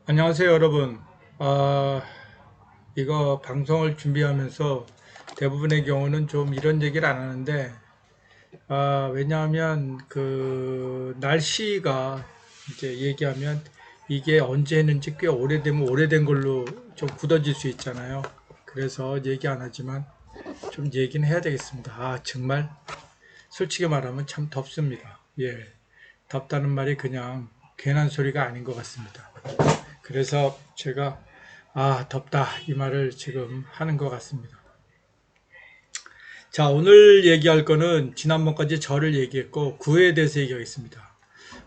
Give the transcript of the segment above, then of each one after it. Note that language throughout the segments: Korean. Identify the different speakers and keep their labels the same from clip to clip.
Speaker 1: 안녕하세요, 여러분. 아, 이거 방송을 준비하면서 대부분의 경우는 좀 이런 얘기를 안 하는데, 왜냐하면 그 날씨가 이제 얘기하면 이게 언제 했는지 꽤 오래되면 오래된 걸로 좀 굳어질 수 있잖아요. 그래서 얘기 안 하지만 좀 얘기는 해야 되겠습니다. 정말 솔직히 말하면 참 덥습니다. 예, 덥다는 말이 그냥 괜한 소리가 아닌 것 같습니다. 그래서 제가 덥다 이 말을 지금 하는 것 같습니다. 자, 오늘 얘기할 거는 지난번까지 절을 얘기했고 구에 대해서 얘기하겠습니다.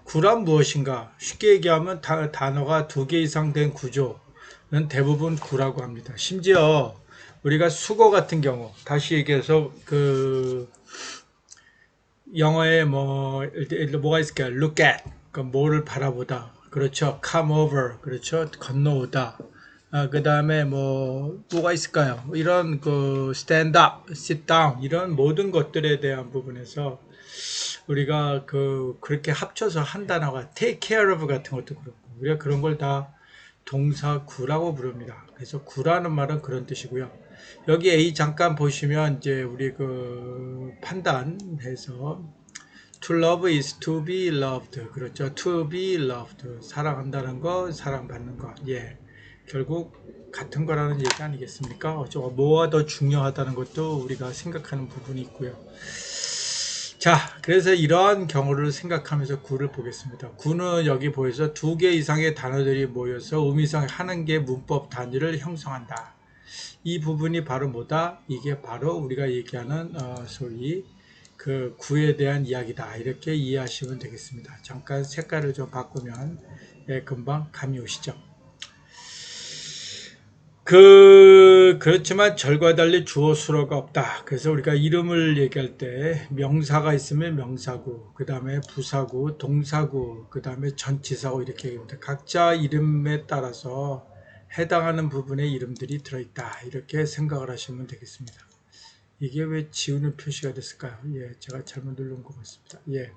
Speaker 1: 구란 무엇인가? 쉽게 얘기하면 단어가 두 개 이상 된 구조는 대부분 구라고 합니다. 심지어 우리가 수거 같은 경우 다시 얘기해서 그 영어에 뭐가 있을까요? look at, 그 뭐를 바라보다. 그렇죠. come over, 그렇죠. 건너오다. 그 다음에 뭐가 있을까요? 이런 그 stand up, sit down 이런 모든 것들에 대한 부분에서 우리가 그렇게 합쳐서 한 단어가 take care of 같은 것도 그렇고 우리가 그런 걸 다 동사 구라고 부릅니다. 그래서 구라는 말은 그런 뜻이고요. 여기 A 잠깐 보시면 이제 우리 그 판단해서 to love is to be loved. 그렇죠. to be loved. 사랑한다는 거, 사랑받는 거. 예. 결국 같은 거라는 얘기 아니겠습니까? 뭐가 더 중요하다는 것도 우리가 생각하는 부분이 있고요. 자, 그래서 이러한 경우를 생각하면서 구를 보겠습니다. 구는 여기 보여서 두 개 이상의 단어들이 모여서 의미상 하는 게 문법 단위를 형성한다. 이 부분이 바로 뭐다? 이게 바로 우리가 얘기하는 소위 그 구에 대한 이야기다. 이렇게 이해하시면 되겠습니다. 잠깐 색깔을 좀 바꾸면 금방 감이 오시죠. 그렇지만 절과 달리 주어 수어가 없다. 그래서 우리가 이름을 얘기할 때 명사가 있으면 명사구, 그 다음에 부사구, 동사구, 그 다음에 전치사구 이렇게 얘기합니다. 각자 이름에 따라서 해당하는 부분의 이름들이 들어있다. 이렇게 생각을 하시면 되겠습니다. 이게 왜 지우는 표시가 됐을까요? 예, 제가 잘못 누른 것 같습니다. 예.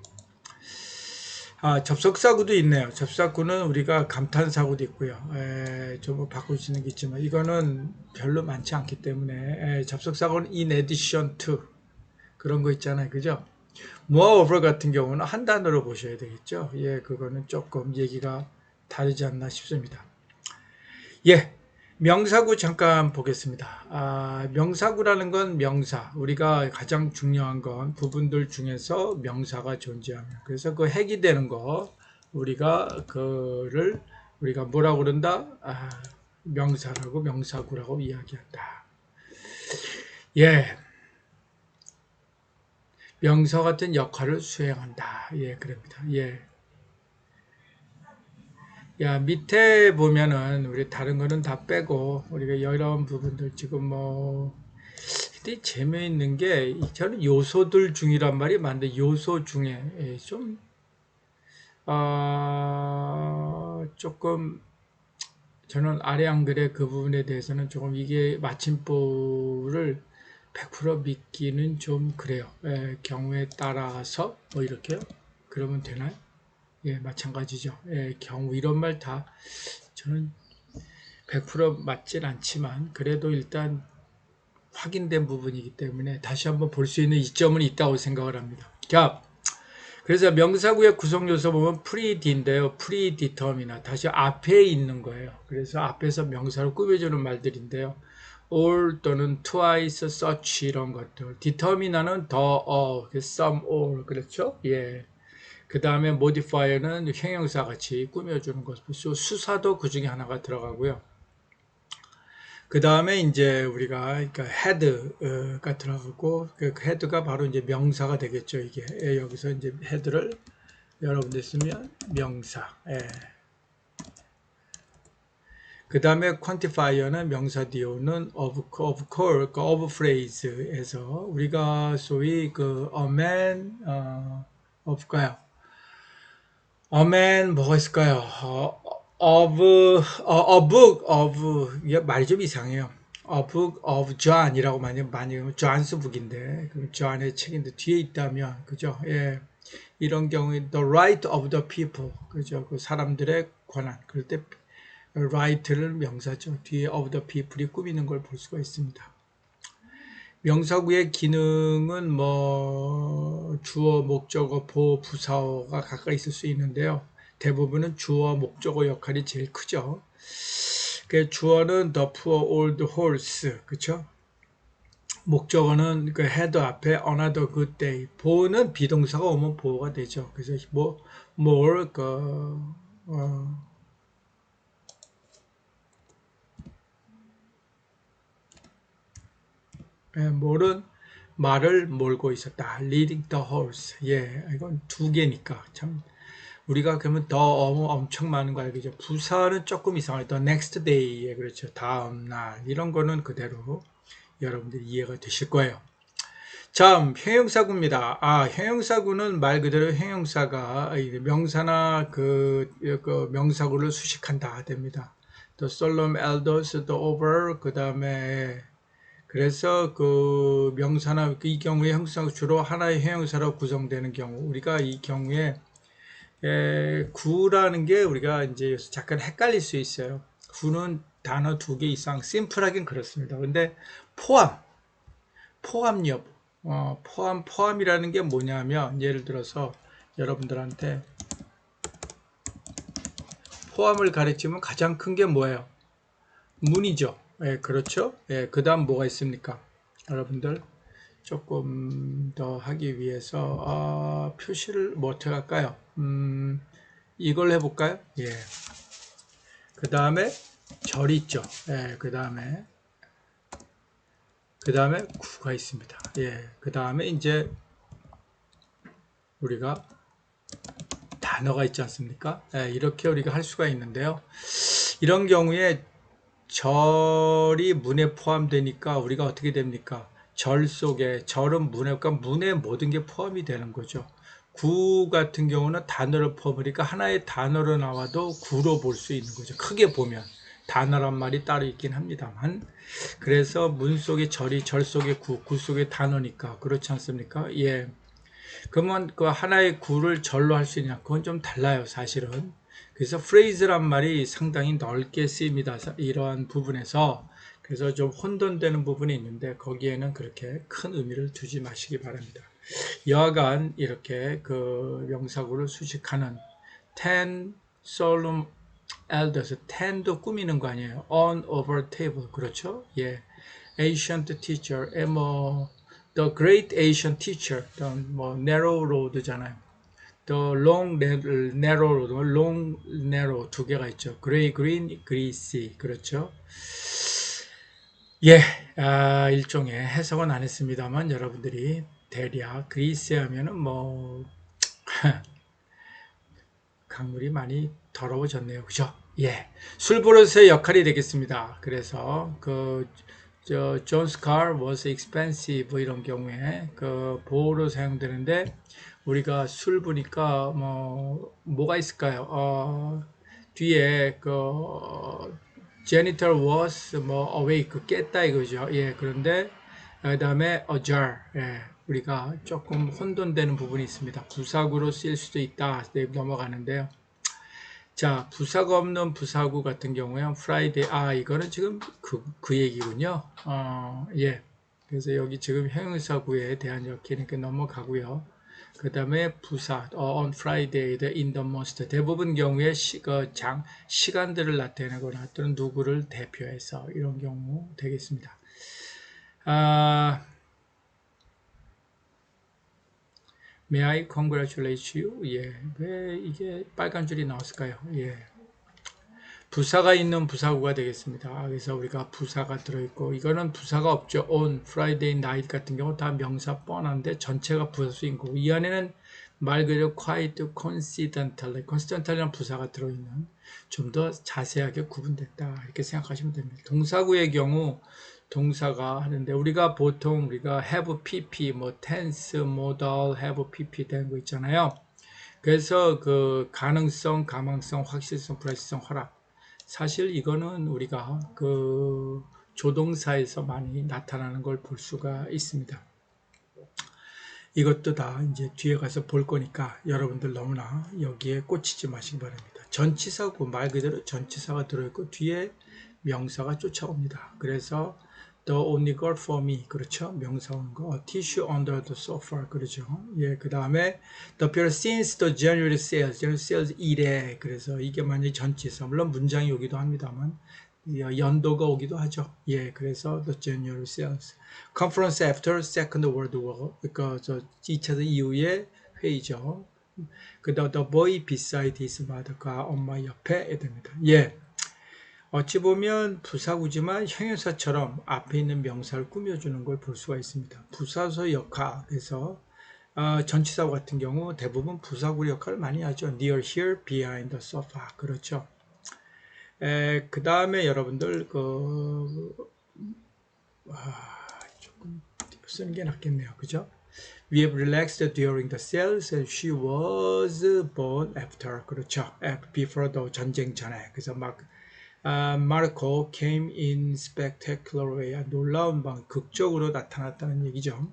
Speaker 1: 접속사구도 있네요. 접속사구는 우리가 감탄사구도 있고요. 좀 바꿀 수 있는 게 있지만 이거는 별로 많지 않기 때문에 접속사구는 in addition to 그런 거 있잖아요. 그죠? moreover 같은 경우는 한 단어로 보셔야 되겠죠. 예, 그거는 조금 얘기가 다르지 않나 싶습니다. 예, 명사구 잠깐 보겠습니다. 명사구라는 건 명사. 우리가 가장 중요한 건 부분들 중에서 명사가 존재하며. 그래서 그 핵이 되는 거, 우리가 뭐라고 그런다? 명사라고 명사구라고 이야기한다. 예, 명사 같은 역할을 수행한다. 예, 그럽니다. 예. 야, 밑에 보면은 우리 다른 거는 다 빼고 우리가 이런 부분들 지금 근데 재미있는 게 저는 요소들 중이란 말이 많은데 요소 중에 좀 조금 저는 아래 한글의 그 부분에 대해서는 조금 이게 마침표를 100% 믿기는 좀 그래요. 경우에 따라서 뭐 이렇게요. 그러면 되나요? 예, 마찬가지죠. 경우 이런 말 다 저는 100% 맞진 않지만 그래도 일단 확인된 부분이기 때문에 다시 한번 볼 수 있는 이점은 있다고 생각을 합니다. 자, 그래서 명사구의 구성 요소 보면 preD인데요. predetermina. 다시 앞에 있는 거예요. 그래서 앞에서 명사를 꾸며주는 말들인데요. or 또는 twice, such 이런 것들. determina는 더, some, or 그렇죠? 예. 그 다음에 modifier는 형용사 같이 꾸며주는 것. 수사도 그 중에 하나가 들어가고요. 그 다음에 이제 우리가 그러니까 head가 들어가고 그 head가 바로 이제 명사가 되겠죠. 이게 여기서 이제 head를 여러분들 쓰면 명사. 그 다음에 quantifier는 명사 디오는 of course, of phrase에서 우리가 소위 그 a man of가요. a man 뭐가 있을까요? a book of 이게 말이 좀 이상해요. A book of John이라고 많이 John's book인데 그 John의 책인데 뒤에 있다면 그죠? 예. 이런 경우에 the right of the people 그죠? 그 사람들의 권한 그럴 때 write를 명사죠. 뒤에 of the people이 꾸미는 걸 볼 수가 있습니다. 명사구의 기능은 뭐 주어, 목적어, 보어, 부사어가 가까이 있을 수 있는데요. 대부분은 주어, 목적어 역할이 제일 크죠. 그 주어는 the poor old horse, 그쵸? 목적어는 그 had 앞에 another good day. 보어는 비동사가 오면 보어가 되죠. 그래서 뭐 more more는 말을 몰고 있었다. leading the horse. 예, 이건 두 개니까 참 우리가 그러면 더 엄청 많은 거 알겠죠. 부사는 조금 이상하죠. the next day에 그렇죠. 다음 날 이런 거는 그대로 여러분들이 이해가 되실 거예요. 자, 형용사구입니다. 형용사구는 말 그대로 형용사가 명사나 그 명사구를 수식한다 됩니다. The solemn elders, the over, 그 다음에 그래서 그 명사나 이 경우에 형용사가 주로 하나의 형용사로 구성되는 경우 우리가 이 경우에 구라는 게 우리가 이제 잠깐 헷갈릴 수 있어요. 구는 단어 2개 이상 심플하긴 그렇습니다. 근데 포함 여부 포함이라는 게 뭐냐면 예를 들어서 여러분들한테 포함을 가르치면 가장 큰 게 뭐예요? 문이죠. 예, 그렇죠. 예, 그 다음 뭐가 있습니까? 여러분들 조금 더 하기 위해서 표시를 뭐 어떻게 할까요? 이걸 해볼까요? 예. 그 다음에 절 있죠. 예, 그 다음에 구가 있습니다. 예, 그 다음에 이제 우리가 단어가 있지 않습니까? 예, 이렇게 우리가 할 수가 있는데요. 이런 경우에 절이 문에 포함되니까 우리가 어떻게 됩니까? 절 속에 절은 문에 그러니까 문에 모든 게 포함이 되는 거죠. 구 같은 경우는 단어를 포함하니까 하나의 단어로 나와도 구로 볼 수 있는 거죠. 크게 보면 단어란 말이 따로 있긴 합니다만 그래서 문 속에 절이 절 속에 구 속에 단어니까 그렇지 않습니까? 예. 그러면 그 하나의 구를 절로 할 수 있냐? 그건 좀 달라요, 사실은. 그래서 phrase란 말이 상당히 넓게 쓰입니다. 이러한 부분에서. 그래서 좀 혼돈되는 부분이 있는데 거기에는 그렇게 큰 의미를 두지 마시기 바랍니다. 여하간 이렇게 그 명사구를 수식하는 ten solemn elders, ten도 꾸미는 거 아니에요. on over table, 그렇죠? 예, ancient teacher, 뭐 the great Asian teacher, 뭐 narrow road잖아요. The long narrow road, long narrow 두 개가 있죠. gray, green, greasy, 그렇죠? 예, 일종의 해석은 안 했습니다만 여러분들이 대략 그리스 하면은 뭐 강물이 많이 더러워졌네요. 그죠? 예. 술버릇의 역할이 되겠습니다. 그래서 John's car was expensive 이런 경우에 그 보호로 사용되는데 우리가 술 보니까 뭐가 있을까요? 뒤에 janitor was awake 깼다 이거죠. 예. 그런데 그다음에 ajar. 예. 우리가 조금 혼돈되는 부분이 있습니다. 부사구로 쓰일 수도 있다. 넘어가는데요. 자, 부사가 없는 부사구 같은 경우에 Friday. 이거는 지금 그 얘기군요. 예. 그래서 여기 지금 형용사구에 대한 역기니까 넘어가고요. 그 다음에 부사 on Friday, in the most 대부분 경우에 시간들을 나타내거나 또는 누구를 대표해서 이런 경우 되겠습니다. May I congratulate you? 예, 왜 이게 빨간 줄이 나왔을까요? 예, 부사가 있는 부사구가 되겠습니다. 그래서 우리가 부사가 들어있고 이거는 부사가 없죠. On Friday night 같은 경우 다 명사 뻔한데 전체가 부사수인 거고 이 안에는 말 그대로 quite coincidentally 부사가 들어있는 좀 더 자세하게 구분됐다 이렇게 생각하시면 됩니다. 동사구의 경우 동사가 하는데 우리가 보통 have pp tense, modal, have pp 되는 거 있잖아요. 그래서 그 가능성, 가망성, 확실성, 불확실성, 허락 사실 이거는 우리가 그 조동사에서 많이 나타나는 걸 볼 수가 있습니다. 이것도 다 이제 뒤에 가서 볼 거니까 여러분들 너무나 여기에 꽂히지 마시기 바랍니다. 전치사고 말 그대로 전치사가 들어있고 뒤에 명사가 쫓아옵니다. 그래서 The only girl for me, 그렇죠? 명사 오는 거. Tissue under the sofa, 그렇죠? 예, 그 다음에 The period since the January sales 이래. 그래서 이게 만약에 전치사, 물론 문장이 오기도 합니다만 연도가 오기도 하죠. 예, 그래서 the January sales. Conference after Second World War, 그러니까 저 2차 대전 이후의 회의죠. 그다음 the boy beside his mother가 엄마 옆에 됩니다. 예. 어찌 보면 부사구지만 형용사처럼 앞에 있는 명사를 꾸며주는 걸 볼 수가 있습니다. 부사서 역할에서 전치사 같은 경우 대부분 부사구 역할을 많이 하죠. Near here, behind the sofa. 그렇죠. 그 다음에 여러분들 조금 쓰는 게 낫겠네요. 그죠? We have relaxed during the sales and she was born after. 그렇죠. Before the 전쟁 전에. 그래서 Marco came in spectacular way. 놀라운 방, 극적으로 나타났다는 얘기죠.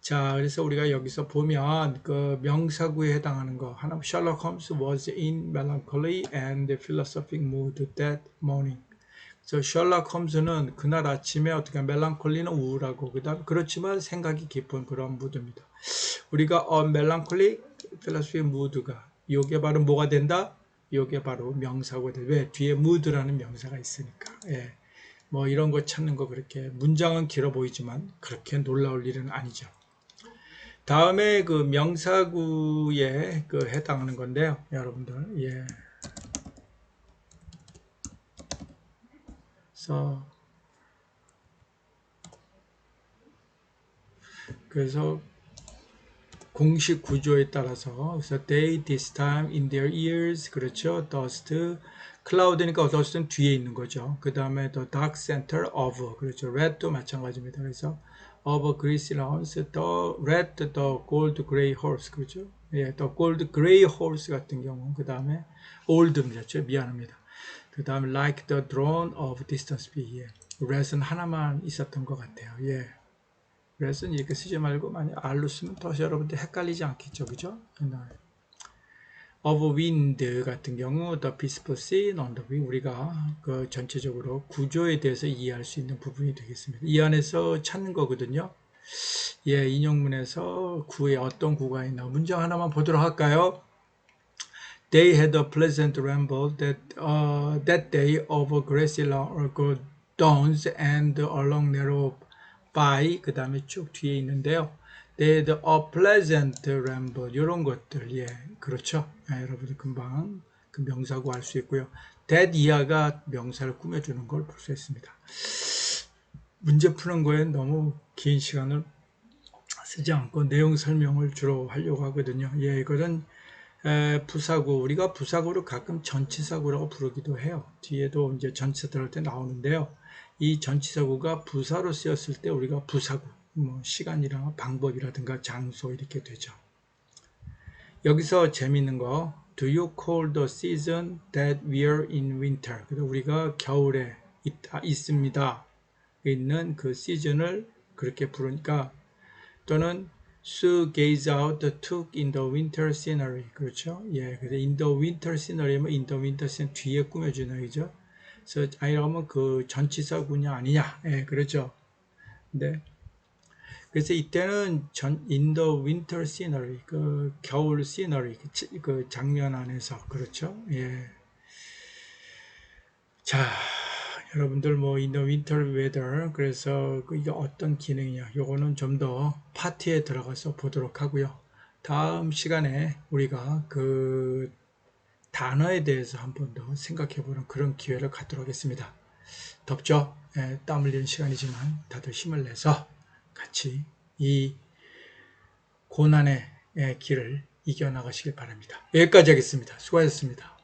Speaker 1: 자, 그래서 우리가 여기서 보면 그 명사구에 해당하는 거 하나, Sherlock Holmes was in melancholy and philosophic mood that morning. 그래서 셜록 홈즈는 그날 아침에 어떻게 멜랑콜리는 우울하고 그다음 그렇지만 생각이 깊은 그런 무드입니다. 우리가 멜랑콜리 필로소피 무드가 요게 바로 뭐가 된다? 요게 바로 명사가 돼. 왜? 뒤에 무드라는 명사가 있으니까. 예. 뭐 이런 거 찾는 거 그렇게 문장은 길어 보이지만 그렇게 놀라울 일은 아니죠. 다음에 그 명사구에 그 해당하는 건데요, 여러분들. 예. 그래서 공식 구조에 따라서 그래서 they this time in their ears 그렇죠. dust cloud니까 dust는 뒤에 있는 거죠. 그 다음에 the dark center of 그렇죠. red도 마찬가지입니다. 그래서 of greasy lawns the red the gold gray horse 그렇죠. 예, the gold gray horse 같은 경우 그 다음에 old입니다. 미안합니다. 그 다음에 like the drone of distance be 예. red은 하나만 있었던 것 같아요. 예. 그래서 이렇게 쓰지 말고 만약 R로 쓰면 더 여러분들 헷갈리지 않겠죠, 그죠? of wind 같은 경우 the peaceful scene on the wing 우리가 그 전체적으로 구조에 대해서 이해할 수 있는 부분이 되겠습니다. 이 안에서 찾는 거거든요. 예, 인용문에서 구에 어떤 구가 있나 문장 하나만 보도록 할까요? They had a pleasant ramble that day over grassy lawns and along narrow by 그 다음에 쭉 뒤에 있는데요. They had a pleasant ramble 이런 것들 예 그렇죠. 예, 여러분들 금방 그 명사고 할 수 있고요. that 이하가 명사를 꾸며주는 걸 볼 수 있습니다. 문제 푸는 거에 너무 긴 시간을 쓰지 않고 내용 설명을 주로 하려고 하거든요. 예, 이거는 부사구 우리가 부사구를 가끔 전치사구라고 부르기도 해요. 뒤에도 이제 전치사 들어갈 때 나오는데요. 이 전치사구가 부사로 쓰였을 때 우리가 부사구, 뭐 시간이랑 방법이라든가 장소 이렇게 되죠. 여기서 재밌는 거, do you call the season that we're in winter? 그래서 우리가 겨울에 있습니다. 있는 그 시즌을 그렇게 부르니까 또는 Sue gaze out took in the winter scenery. 그렇죠? 예, 그래서 in the winter scenery면 in the winter scenery 뒤에 꾸며주는 거죠. 그래서 아니라면 그 전치사구냐 아니냐. 예, 그렇죠. 네. 그래서 이때는 in the winter scenery, 그 겨울 scenery, 그 장면 안에서 그렇죠. 예. 자, 여러분들 뭐 in the winter weather 그래서 이게 어떤 기능이냐 요거는 좀 더 파트에 들어가서 보도록 하고요. 다음 시간에 우리가 그 단어에 대해서 한 번 더 생각해 보는 그런 기회를 갖도록 하겠습니다. 덥죠? 예, 땀 흘리는 시간이지만 다들 힘을 내서 같이 이 고난의 길을 이겨나가시길 바랍니다. 여기까지 하겠습니다. 수고하셨습니다.